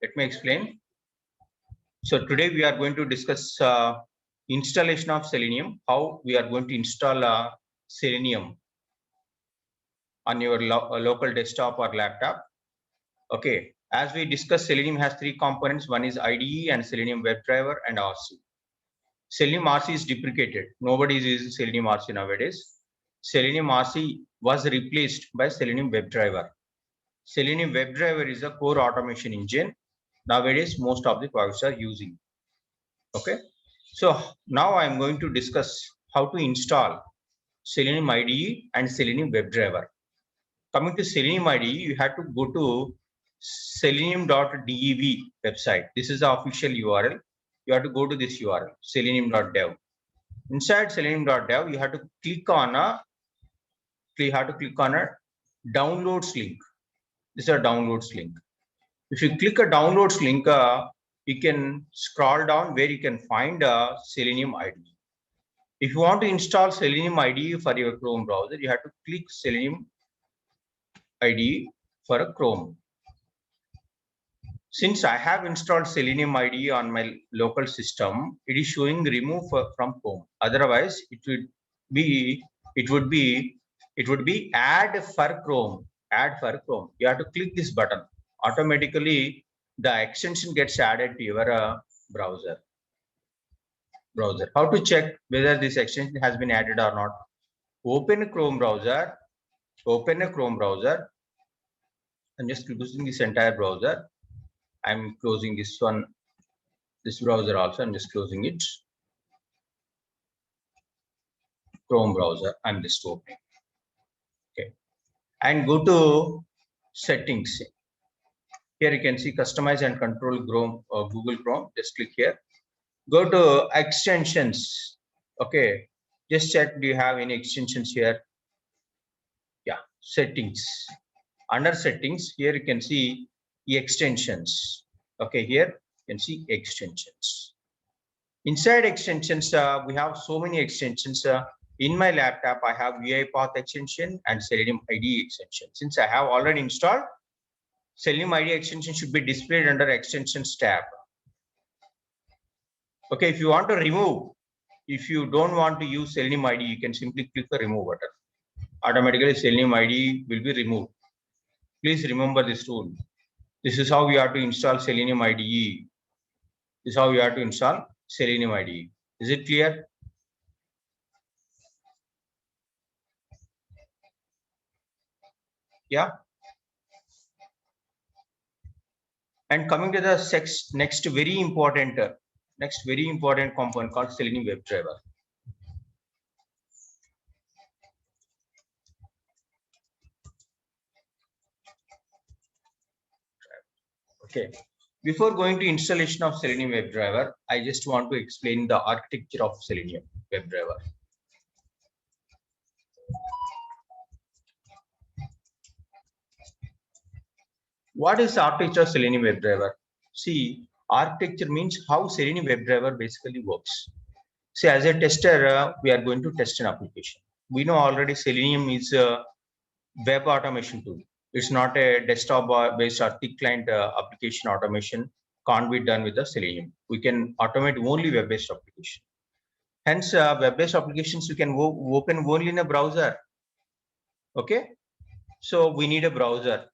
Let me explain. So today we are going to discuss installation of Selenium, how we are going to install Selenium on your local desktop or laptop. Okay, as we discussed, Selenium has three components. One is IDE and Selenium WebDriver and RC. Selenium RC is deprecated. Nobody is using Selenium RC nowadays. Selenium RC was replaced by Selenium WebDriver. Selenium WebDriver is a core automation engine. Nowadays, most of the projects are using. Okay, so now I am going to discuss how to install Selenium IDE and Selenium WebDriver. Coming to Selenium IDE, you have to go to selenium.dev website. This is the official URL. You have to go to this URL, selenium.dev. Inside selenium.dev, you have to click on a downloads link. This is a downloads link. If you click a downloads link, you can scroll down where you can find a Selenium IDE. If you want to install Selenium IDE for your Chrome browser, you have to click Selenium IDE for a Chrome. Since I have installed Selenium IDE on my local system, it is showing remove from Chrome. Otherwise, it would be add for Chrome. Add for Chrome. You have to click this button. Automatically, the extension gets added to your browser. How to check whether this extension has been added or not? Open a Chrome browser. I'm just closing this entire browser. I'm closing this one, this browser also. I'm just closing it. Chrome browser. I'm just opening. Okay, and go to settings. Here you can see customize and control Chrome or Google Chrome. Just click here. Go to extensions. Okay, just check, do you have any extensions here? Yeah, settings. Under settings, here you can see extensions. Okay, here you can see extensions. Inside extensions, we have so many extensions. In my laptop, I have UiPath extension and Selenium IDE extension. Since I have already installed, Selenium IDE extension should be displayed under extensions tab. Okay, if you want to remove, if you don't want to use Selenium IDE, you can simply click the remove button. Automatically Selenium IDE will be removed. Please remember this rule. This is how we have to install Selenium IDE. This is how we have to install Selenium IDE. Is it clear? Yeah. And coming to the next very important component called Selenium WebDriver. Okay. Before going to installation of Selenium WebDriver, I just want to explain the architecture of Selenium WebDriver. What is the architecture of Selenium WebDriver? See, architecture means how Selenium WebDriver basically works. See, as a tester, we are going to test an application. We know already Selenium is a web automation tool. It's not a desktop-based or thick client application automation. Can't be done with the Selenium. We can automate only web-based application. Hence, web-based applications you can open only in a browser. Okay, so we need a browser.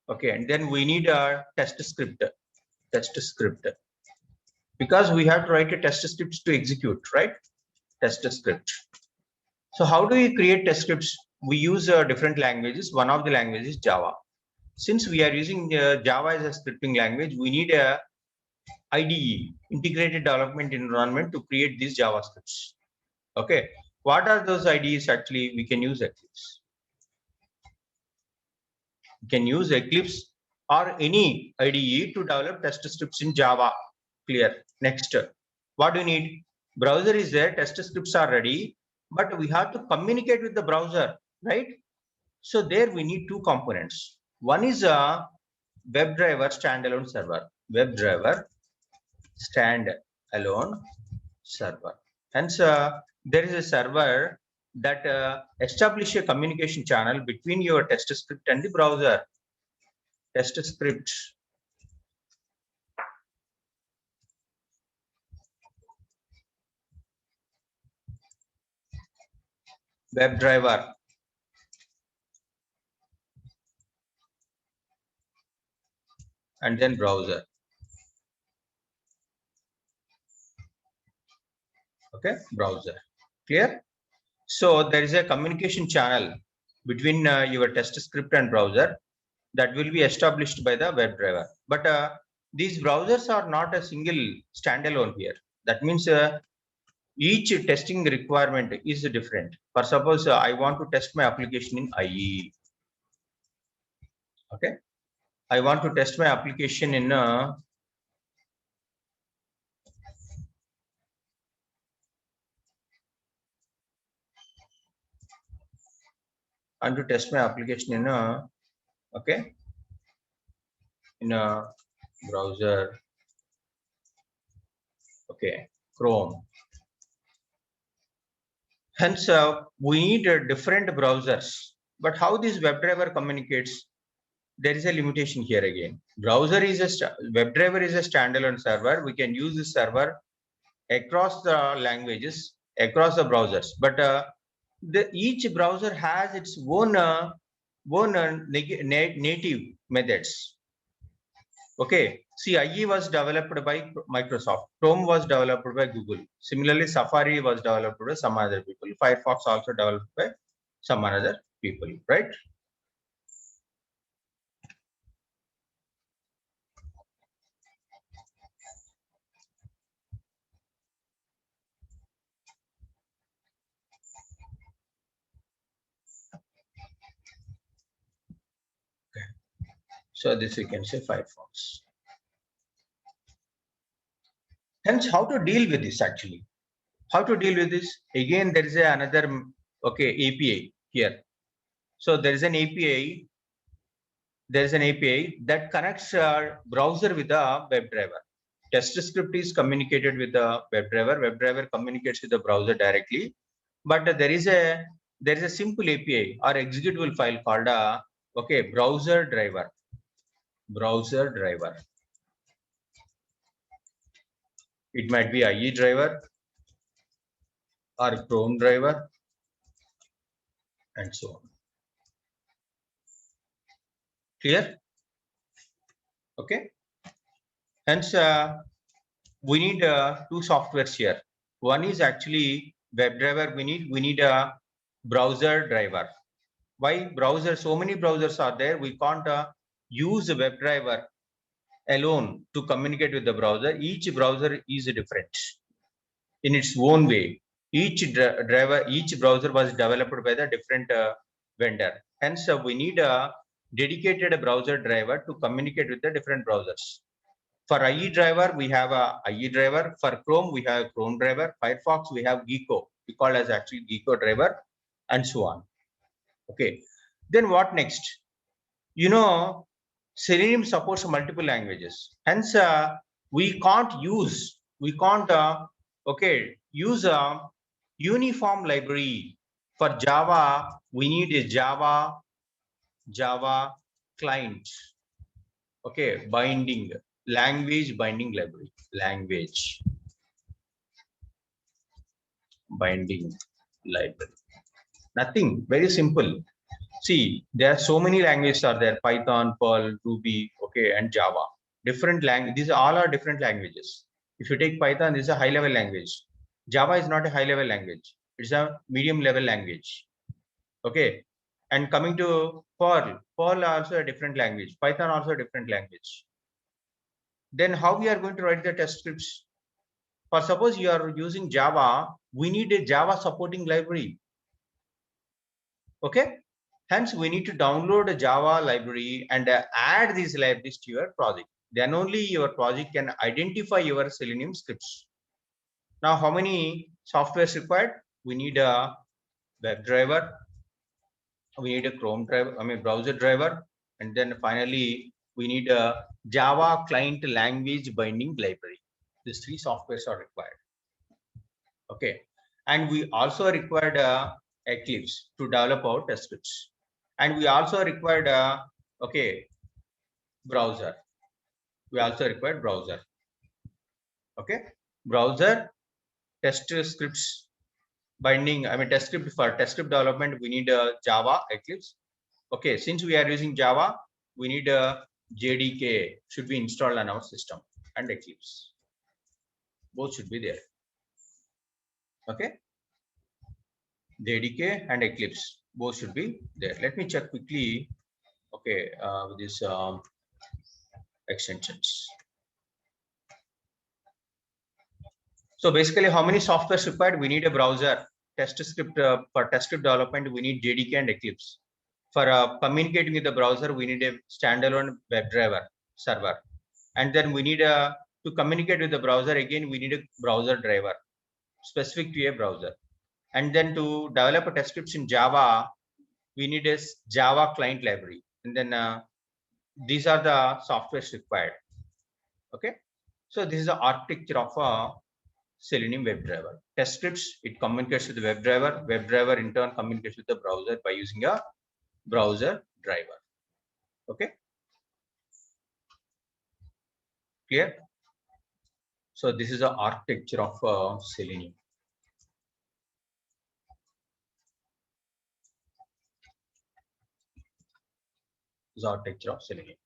Okay, and then we need a test script. Because we have to write a test script to execute, right? Test script. So how do we create test scripts? We use different languages. One of the languages is Java. Since we are using Java as a scripting language, we need a IDE, integrated development environment, to create these JavaScripts. Okay, what are those IDEs? Actually, we can use Eclipse. You can use Eclipse or any IDE to develop test scripts in Java. Clear. Next, what do you need? Browser is there, test scripts are ready, but we have to communicate with the browser, right? So there we need two components. One is a WebDriver standalone server. WebDriver standalone server. Hence, there is a server that establish a communication channel between your test script and the browser. test script, WebDriver, and then browser. Okay, browser. Clear? So there is a communication channel between your test script and browser that will be established by the WebDriver. But these browsers are not a single standalone here. That means each testing requirement is different. For suppose I want to test my application in IE. Okay, I want to test my application in and to test my application in a okay in a browser, okay, Chrome. Hence we need different browsers, but how this WebDriver communicates, there is a limitation here again. Browser is a WebDriver is a standalone server. We can use this server across the languages, across the browsers, but each browser has its own native methods. Okay, see, IE was developed by Microsoft, Chrome was developed by Google. Similarly, Safari was developed by some other people. Firefox also developed by some other people, right? Okay. So this we can say Firefox. Hence, how to deal with this actually? How to deal with this? Again, there is another okay API here. So there is an API. There is an API that connects our browser with the WebDriver. Test script is communicated with the WebDriver. WebDriver communicates with the browser directly. But there is a simple API or executable file called a okay browser driver. Browser driver. It might be IE driver or Chrome driver and so on. Clear? Okay. Hence, we need two softwares here. One is actually WebDriver. We need a browser driver. Why browser? So many browsers are there. We can't use a WebDriver alone to communicate with the browser. Each browser is different in its own way. Each browser was developed by the different vendor. Hence, we need a dedicated browser driver to communicate with the different browsers. For IE driver, we have a IE driver. For Chrome, we have Chrome driver. Firefox, we have Gecko. We call as actually Gecko driver, and so on. Okay. Then what next? You know, Selenium supports multiple languages. Hence, we can't use use a uniform library. For Java, we need a Java client. Okay, binding language binding library. Language binding library. Nothing, very simple. See, there are so many languages are there: Python, Perl, Ruby, okay, and Java. Different language. These all are different languages. If you take Python, this is a high-level language. Java is not a high-level language. It's a medium-level language. Okay. And coming to Perl, Perl also a different language. Python also a different language. Then how we are going to write the test scripts? For suppose you are using Java, we need a Java supporting library. Okay. Hence, we need to download a Java library and add these libraries to your project. Then only your project can identify your Selenium scripts. Now, how many softwares required? We need a WebDriver. We need a Chrome driver, browser driver. And then finally, we need a Java client language binding library. These three softwares are required. Okay. And we also required Eclipse to develop our test scripts. And we also required okay browser. We also require browser. Okay, browser, test scripts binding. I mean, test script for test script development, we need a Java, Eclipse. Okay, since we are using Java, we need a JDK should be installed on our system, and Eclipse. Both should be there. Okay, JDK and Eclipse both should be there. Let me check quickly. Okay, with these extensions. So basically, how many softwares required? We need a browser, test script for test script development. We need JDK and Eclipse. For communicating with the browser, we need a standalone WebDriver server, and then we need to communicate with the browser. Again, we need a browser driver specific to a browser, and then to develop a test scripts in Java, we need a Java client library, and then these are the softwares required. Okay, so this is the architecture of a Selenium WebDriver. Test scripts, it communicates with the WebDriver. WebDriver in turn communicates with the browser by using a browser driver. Okay, clear? So this is the architecture of Selenium. This is the architecture of Selenium.